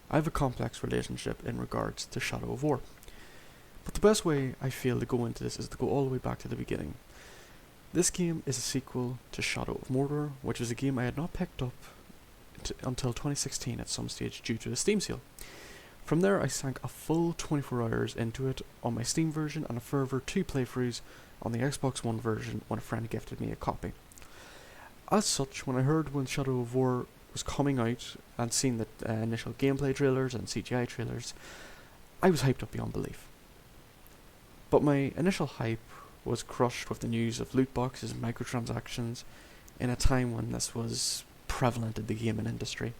I have a complex relationship in regards to Shadow of War. But the best way I feel to go into this is to go all the way back to the beginning. This game is a sequel to Shadow of Mordor, which was a game I had not picked up until 2016 at some stage due to a Steam sale. From there I sank a full 24 hours into it on my Steam version and a further 2 playthroughs on the Xbox One version when a friend gifted me a copy. As such, when Shadow of War was coming out and seeing the initial gameplay trailers and CGI trailers, I was hyped up beyond belief. But my initial hype was crushed with the news of loot boxes and microtransactions in a time when this was prevalent in the gaming industry.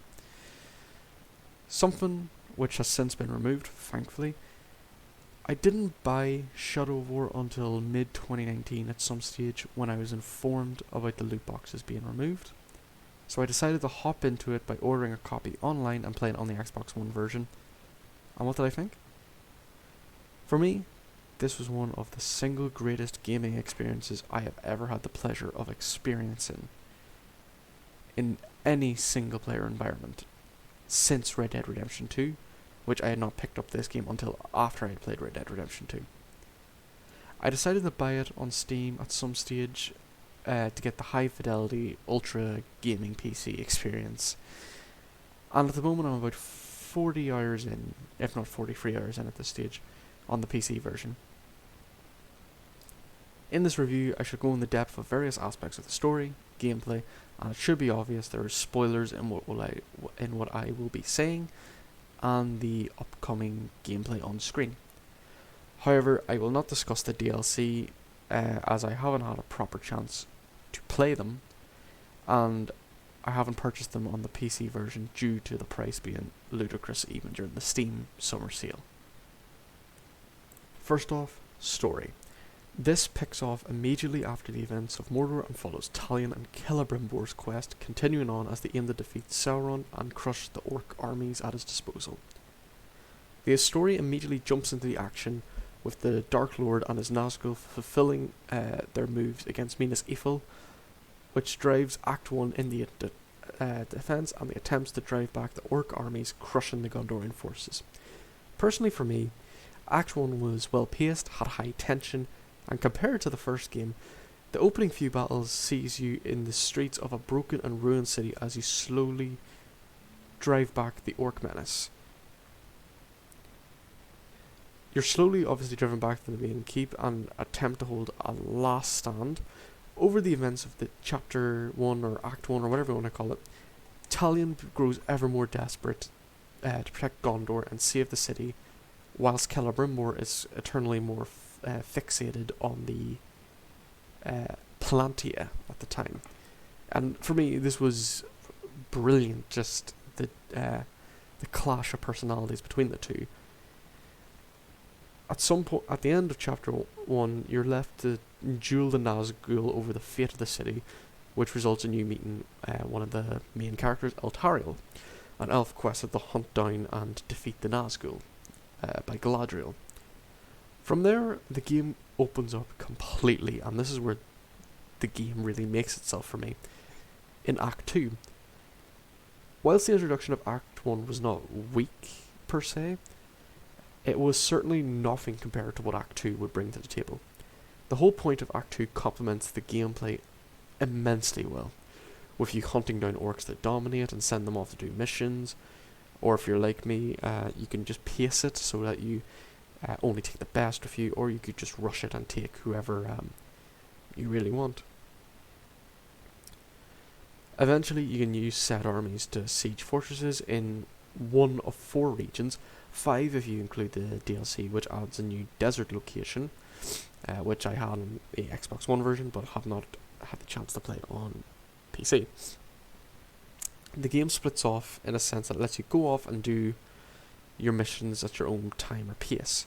Something which has since been removed, thankfully. I didn't buy Shadow of War until mid-2019 at some stage when I was informed about the loot boxes being removed. So I decided to hop into it by ordering a copy online and playing on the Xbox One version. And what did I think? For me, this was one of the single greatest gaming experiences I have ever had the pleasure of experiencing in any single player environment since Red Dead Redemption 2, which I had not picked up this game until after I had played Red Dead Redemption 2. I decided to buy it on Steam at some stage to get the high fidelity ultra gaming PC experience. And at the moment I'm about 40 hours in, if not 43 hours in at this stage, on the PC version. In this review I should go in the depth of various aspects of the story, gameplay, and it should be obvious there are spoilers in what I will be saying and the upcoming gameplay on screen. However, I will not discuss the DLC as I haven't had a proper chance to play them, and I haven't purchased them on the PC version due to the price being ludicrous even during the Steam summer sale. First off, story. This picks off immediately after the events of Mordor and follows Talion and Celebrimbor's quest, continuing on as they aim to defeat Sauron and crush the orc armies at his disposal. The story immediately jumps into the action with the Dark Lord and his Nazgul fulfilling their moves against Minas Ithil, which drives Act 1 in the defense and the attempts to drive back the orc armies, crushing the Gondorian forces. Personally for me, Act 1 was well paced, had high tension, and compared to the first game, the opening few battles sees you in the streets of a broken and ruined city as you slowly drive back the orc menace. You're slowly obviously driven back to the main keep and attempt to hold a last stand. Over the events of the Chapter 1 or Act 1 or whatever you want to call it, Talion grows ever more desperate to protect Gondor and save the city, whilst Celebrimbor is eternally more fixated on the Palantir at the time. And for me, this was brilliant, just the clash of personalities between the two. At some point, at the end of Chapter 1, you're left to duel the Nazgul over the fate of the city, which results in you meeting one of the main characters, Eltariel, an elf quested to hunt down and defeat the Nazgul by Galadriel. From there, the game opens up completely, and this is where the game really makes itself for me. In Act 2, whilst the introduction of Act 1 was not weak per se, it was certainly nothing compared to what Act 2 would bring to the table. The whole point of Act 2 complements the gameplay immensely well, with you hunting down orcs that dominate and send them off to do missions, or if you're like me, you can just pace it so that you only take the best of you, or you could just rush it and take whoever you really want. Eventually you can use set armies to siege fortresses in one of 4 regions, 5 if you include the DLC, which adds a new desert location, which I had on the Xbox One version but have not had the chance to play on PC. The game splits off in a sense that it lets you go off and do your missions at your own time or pace.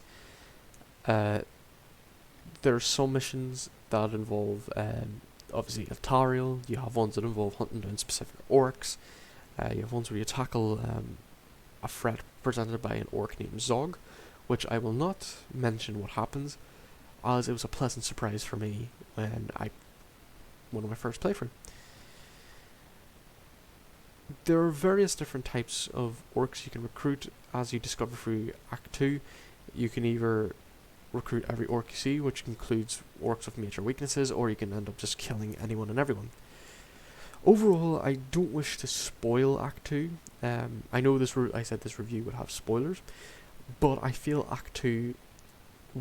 There are some missions that involve obviously Eltariel. You have ones that involve hunting down specific orcs. You have ones where you tackle a threat presented by an orc named Zog, which I will not mention what happens, as it was a pleasant surprise for me when my first playthrough. There are various different types of orcs you can recruit as you discover through Act 2. You can either recruit every orc you see, which includes orcs with major weaknesses, or you can end up just killing anyone and everyone. Overall, I don't wish to spoil Act 2. I know I said this review would have spoilers, but I feel Act 2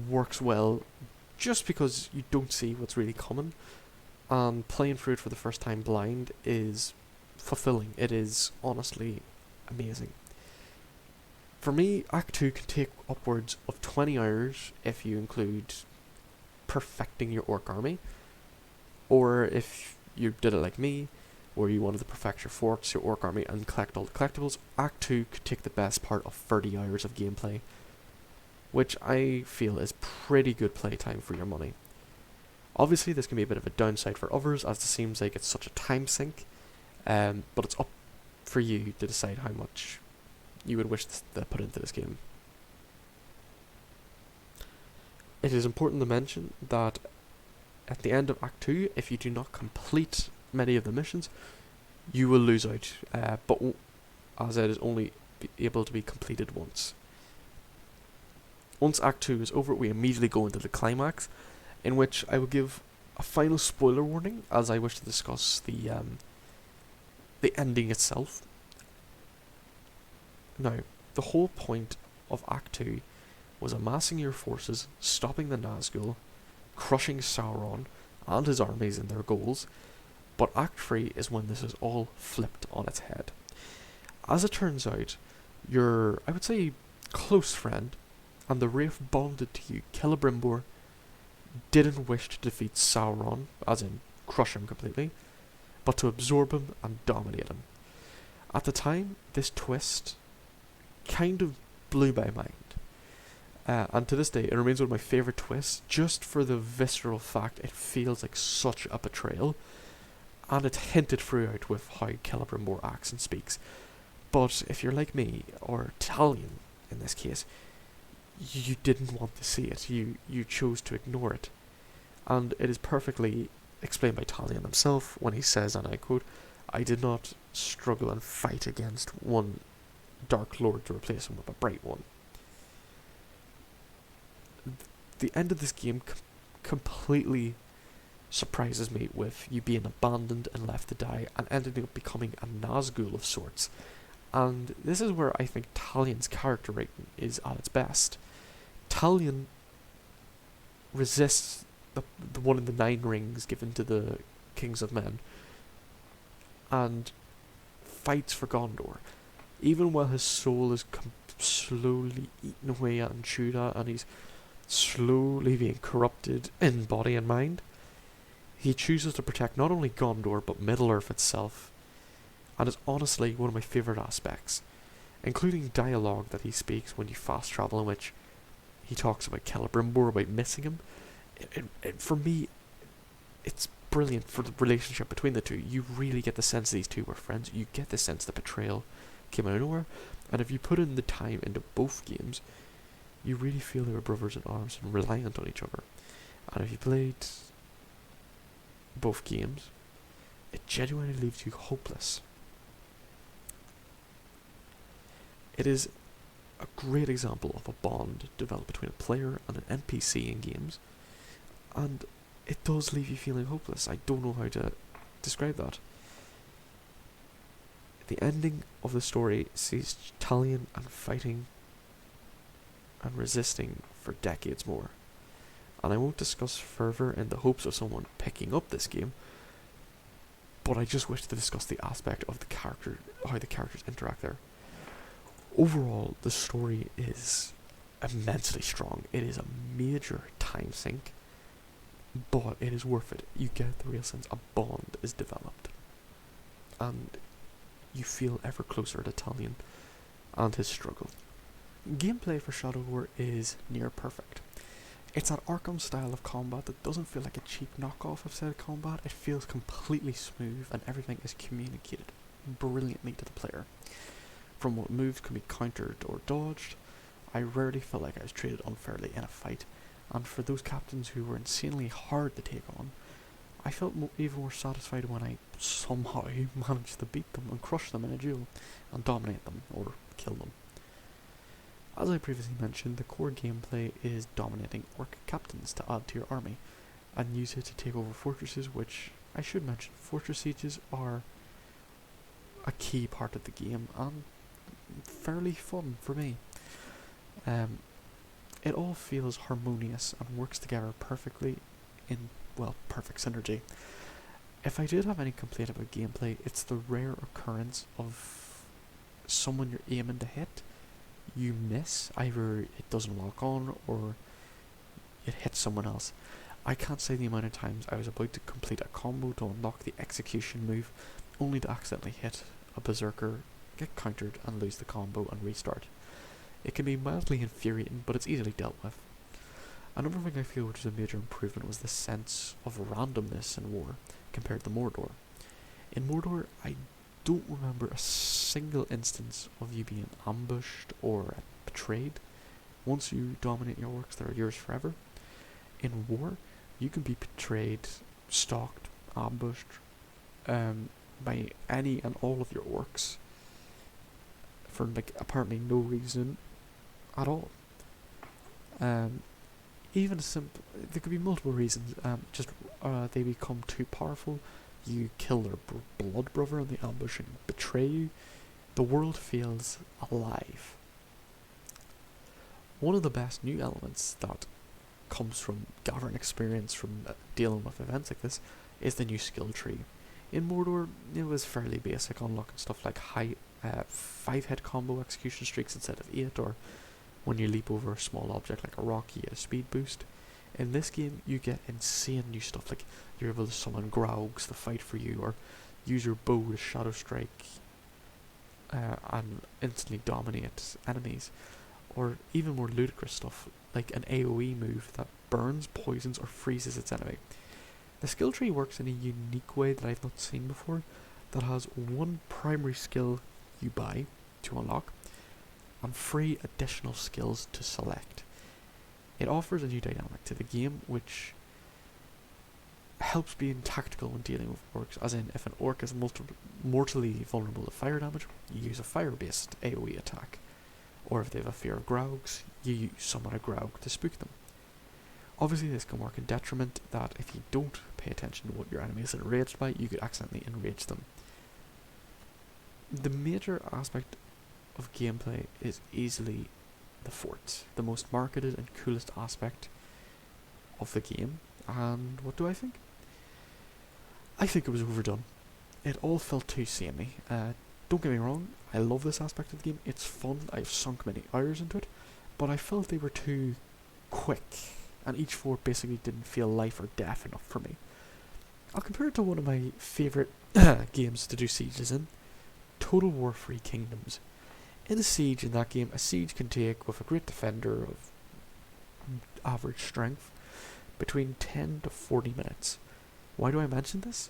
works well just because you don't see what's really coming, and playing through it for the first time blind is fulfilling. It is honestly amazing. For me, Act 2 can take upwards of 20 hours if you include perfecting your orc army, or if you did it like me, where you wanted to perfect your forts, your orc army, and collect all the collectibles. Act 2 could take the best part of 30 hours of gameplay, which I feel is pretty good playtime for your money. Obviously, this can be a bit of a downside for others, as it seems like it's such a time sink, but it's up for you to decide how much you would wish to put into this game. It is important to mention that at the end of Act 2, if you do not complete many of the missions, you will lose out, but as it is only able to be completed once. Once Act 2 is over, we immediately go into the climax, in which I will give a final spoiler warning, as I wish to discuss the ending itself. Now, the whole point of Act 2 was amassing your forces, stopping the Nazgul, crushing Sauron and his armies and their goals, but Act 3 is when this is all flipped on its head. As it turns out, your, I would say, close friend, and the Wraith bonded to you, Celebrimbor, didn't wish to defeat Sauron, as in crush him completely, but to absorb him and dominate him. At the time, this twist kind of blew my mind. And to this day, it remains one of my favourite twists, just for the visceral fact it feels like such a betrayal, and it's hinted throughout with how Celebrimbor acts and speaks. But if you're like me, or Talion in this case, you didn't want to see it. You chose to ignore it. And it is perfectly explained by Talion himself when he says, and I quote, "I did not struggle and fight against one Dark Lord to replace him with a bright one." The end of this game completely surprises me, with you being abandoned and left to die, and ending up becoming a Nazgul of sorts. And this is where I think Talion's character writing is at its best. Talion resists the one of the 9 rings given to the kings of men, and fights for Gondor, even while his soul is slowly eaten away at and chewed at, and he's slowly being corrupted in body and mind. He chooses to protect not only Gondor, but Middle-earth itself, and is honestly one of my favourite aspects, including dialogue that he speaks when you fast travel, in which he talks about Celebrimbor, about missing him. For me, it's brilliant for the relationship between the two. You really get the sense these two were friends. You get the sense the betrayal came out of nowhere, and if you put in the time into both games, you really feel they were brothers in arms and reliant on each other. And if you played both games, it genuinely leaves you hopeless. It is a great example of a bond developed between a player and an NPC in games, and it does leave you feeling hopeless. I don't know how to describe that. The ending of the story sees Talion and fighting and resisting for decades more, and I won't discuss further in the hopes of someone picking up this game, but I just wish to discuss the aspect of the character, how the characters interact there. Overall, the story is immensely strong. It is a major time sink, but it is worth it. You get the real sense a bond is developed, and you feel ever closer to Talion and his struggle. Gameplay for Shadow War is near perfect. It's that Arkham style of combat that doesn't feel like a cheap knockoff of said combat. It feels completely smooth, and everything is communicated brilliantly to the player. From what moves can be countered or dodged, I rarely felt like I was treated unfairly in a fight, and for those captains who were insanely hard to take on, I felt even more satisfied when I somehow managed to beat them and crush them in a duel, and dominate them, or kill them. As I previously mentioned, the core gameplay is dominating orc captains to add to your army, and use it to take over fortresses, which, I should mention, fortress sieges are a key part of the game, and fairly fun for me. It all feels harmonious and works together perfectly in, well, perfect synergy. If I did have any complaint about gameplay, it's the rare occurrence of someone you're aiming to hit, you miss, either it doesn't lock on or it hits someone else. I can't say the amount of times I was about to complete a combo to unlock the execution move, only to accidentally hit a berserker, get countered and lose the combo and restart. It can be mildly infuriating, but it's easily dealt with. Another thing I feel which is a major improvement was the sense of randomness in war compared to Mordor. In Mordor, I don't remember a single instance of you being ambushed or betrayed. Once you dominate your orcs, they're yours forever. In war, you can be betrayed, stalked, ambushed by any and all of your orcs for apparently no reason at all. Even simple, there could be multiple reasons. They become too powerful. You kill their blood brother and they ambush and betray you. The world feels alive. One of the best new elements that comes from gathering experience from dealing with events like this is the new skill tree. In Mordor, it was fairly basic, unlocking stuff like 5-hit combo execution streaks instead of 8, or when you leap over a small object like a rock, you get a speed boost. In this game, you get insane new stuff, like you're able to summon Graugs to fight for you, or use your bow to shadow strike and instantly dominate enemies, or even more ludicrous stuff, like an AoE move that burns, poisons, or freezes its enemy. The skill tree works in a unique way that I've not seen before, that has one primary skill you buy to unlock, and 3 additional skills to select. It offers a new dynamic to the game, which helps being tactical when dealing with orcs, as in if an orc is mortally vulnerable to fire damage, you use a fire-based AoE attack, or if they have a fear of Graugs, you summon a Graug to spook them. Obviously this can work in detriment that if you don't pay attention to what your enemy is enraged by, you could accidentally enrage them. The major aspect of gameplay is easily the forts, the most marketed and coolest aspect of the game. And what do I think? I think it was overdone. It all felt too samey. Don't get me wrong, I love this aspect of the game, it's fun, I've sunk many hours into it, but I felt they were too quick, and each fort basically didn't feel life or death enough for me. I'll compare it to one of my favourite games to do sieges in, Total War 3 Kingdoms. In a siege in that game, a siege can take, with a great defender of average strength, between 10 to 40 minutes. Why do I mention this?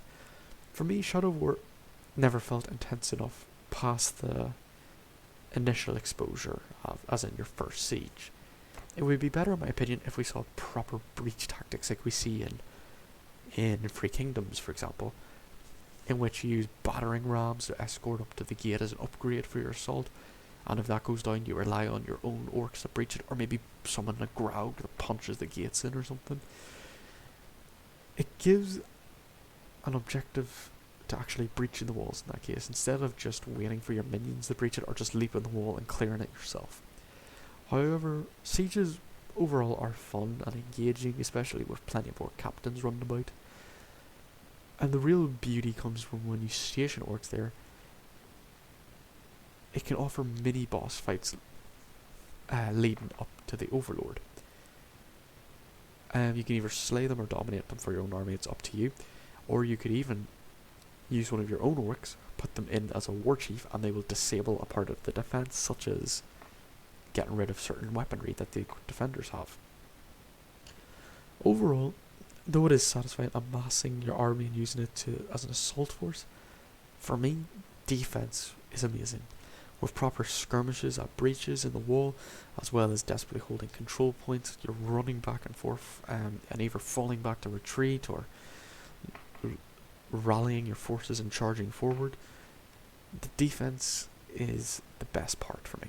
For me, Shadow of War never felt intense enough past the initial exposure as in your first siege. It would be better, in my opinion, if we saw proper breach tactics like we see in Free Kingdoms, for example, in which you use battering rams to escort up to the gate as an upgrade for your assault, and if that goes down, you rely on your own orcs to breach it, or maybe summon a Graug that punches the gates in or something. It gives an objective to actually breaching the walls in that case, instead of just waiting for your minions to breach it or just leaping the wall and clearing it yourself. However, sieges overall are fun and engaging, especially with plenty of orc captains running about. And the real beauty comes from when you station orcs there. It can offer mini boss fights leading up to the Overlord. You can either slay them or dominate them for your own army, it's up to you. Or you could even use one of your own orcs, put them in as a war chief, and they will disable a part of the defense, such as getting rid of certain weaponry that the defenders have. Overall, though it is satisfying amassing your army and using it as an assault force, for me, defense is amazing. With proper skirmishes at breaches in the wall, as well as desperately holding control points, you're running back and forth and either falling back to retreat or rallying your forces and charging forward. The defense is the best part for me.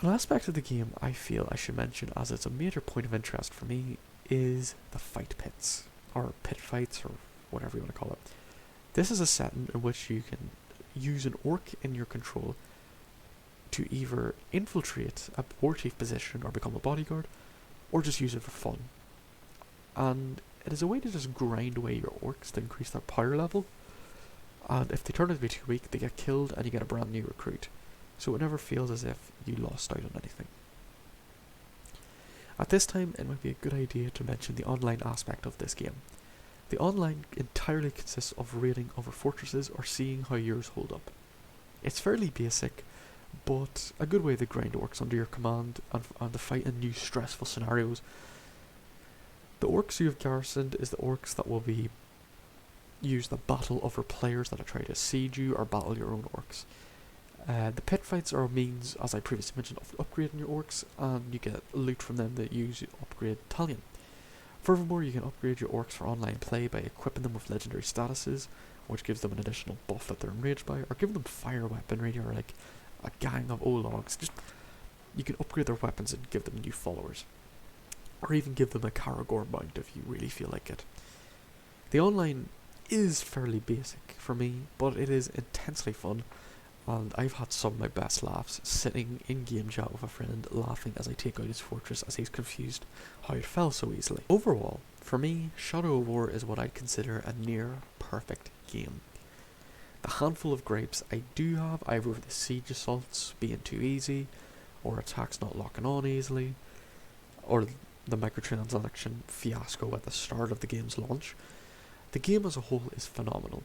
An aspect of the game I feel I should mention, as it's a major point of interest for me, is the fight pits, or pit fights, or whatever you want to call it. This is a setting in which you can use an orc in your control to either infiltrate a war chief position or become a bodyguard, or just use it for fun. And it is a way to just grind away your orcs to increase their power level, and if they turn out to be too weak, they get killed and you get a brand new recruit. So it never feels as if you lost out on anything. At this time, it might be a good idea to mention the online aspect of this game. The online entirely consists of raiding other fortresses or seeing how yours hold up. It's fairly basic, but a good way to grind orcs under your command and to fight in new stressful scenarios. The orcs you have garrisoned is the orcs that will be used to battle other players that are trying to siege you or battle your own orcs. The pit fights are a means, as I previously mentioned, of upgrading your orcs, and you get loot from them that use upgrade Talion. Furthermore, you can upgrade your orcs for online play by equipping them with legendary statuses, which gives them an additional buff that they're enraged by, or give them fire weaponry or like a gang of Ologs. Just you can upgrade their weapons and give them new followers, or even give them a Karagor mount if you really feel like it. The online is fairly basic for me, but it is intensely fun. And I've had some of my best laughs sitting in game chat with a friend laughing as I take out his fortress as he's confused how it fell so easily. Overall, for me, Shadow of War is what I'd consider a near perfect game. The handful of gripes I do have, either with the siege assaults being too easy, or attacks not locking on easily, or the microtransaction fiasco at the start of the game's launch, the game as a whole is phenomenal.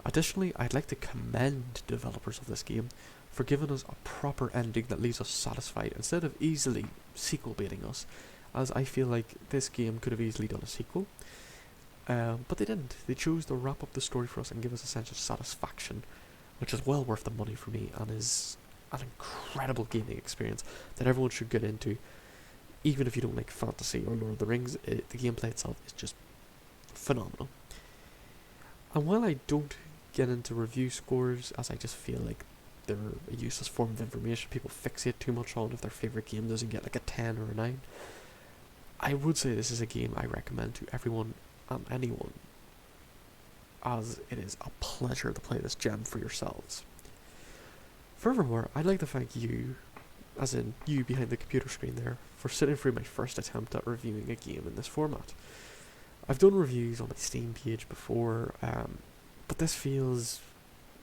Additionally, I'd like to commend developers of this game for giving us a proper ending that leaves us satisfied instead of easily sequel baiting us, as I feel like this game could have easily done a sequel, but they didn't. They chose to wrap up the story for us and give us a sense of satisfaction, which is well worth the money for me and is an incredible gaming experience that everyone should get into, even if you don't like fantasy or Lord of the Rings. The gameplay itself is just phenomenal. And while I don't get into review scores, as I just feel like they're a useless form of information people fixate too much on if their favourite game doesn't get like a 10 or a 9, I would say this is a game I recommend to everyone and anyone, as it is a pleasure to play this gem for yourselves. Furthermore, I'd like to thank you, as in you behind the computer screen there, for sitting through my first attempt at reviewing a game in this format. I've done reviews on my Steam page before, but this feels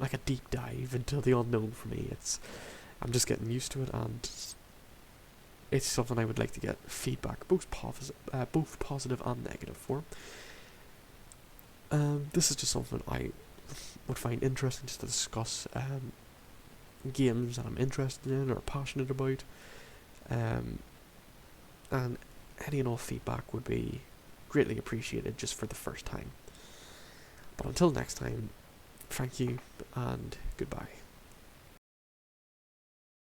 like a deep dive into the unknown for me. I'm just getting used to it, and it's something I would like to get feedback, both positive and negative for. This is just something I would find interesting just to discuss games that I'm interested in or passionate about, and any and all feedback would be greatly appreciated just for the first time. But until next time, thank you and goodbye.